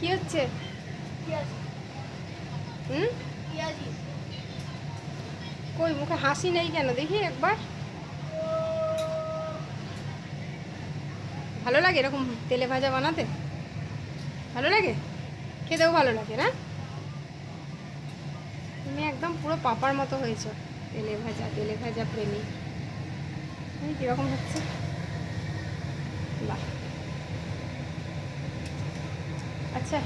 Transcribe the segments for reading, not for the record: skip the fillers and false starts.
কি হচ্ছে? হুম, কই মুখে হাসি নেই কেন দেখি একবার। ভালো লাগে এরকম তেলে ভাজা বানাতে? ভালো লাগে? খেতেও ভালো লাগে না? তুমি একদম পুরো পাপার মতো হয়েছো। তেলে ভাজা প্রেমী। কীরকম হচ্ছে? বাহ, আচ্ছা।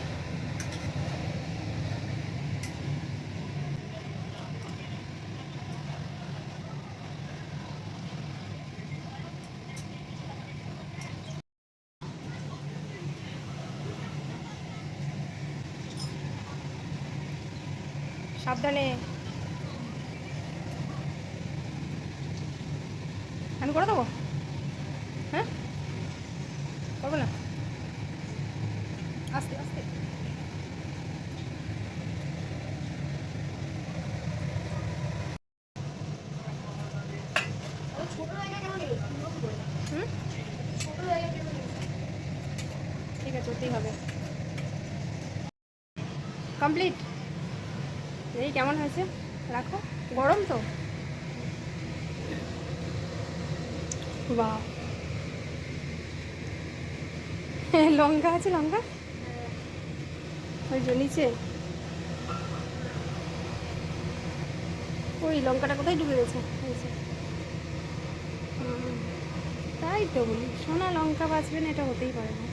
সাবধানে। আমি করে দেবো? হ্যাঁ, করবো না? আস্তে আস্তে। হুম, ঠিক আছে, ওতেই হবে। কমপ্লিট। এই কেমন হয়েছে? রাখো। গরম তো। বাহ। লঙ্কা আছে? লঙ্কা ওই যে নিচে। ওই লঙ্কাটা কোথায় ঢুকে গেছে? নিচে। তাই তো বলি, সোনা লঙ্কা বাঁচবে না, এটা হতেই পারে না।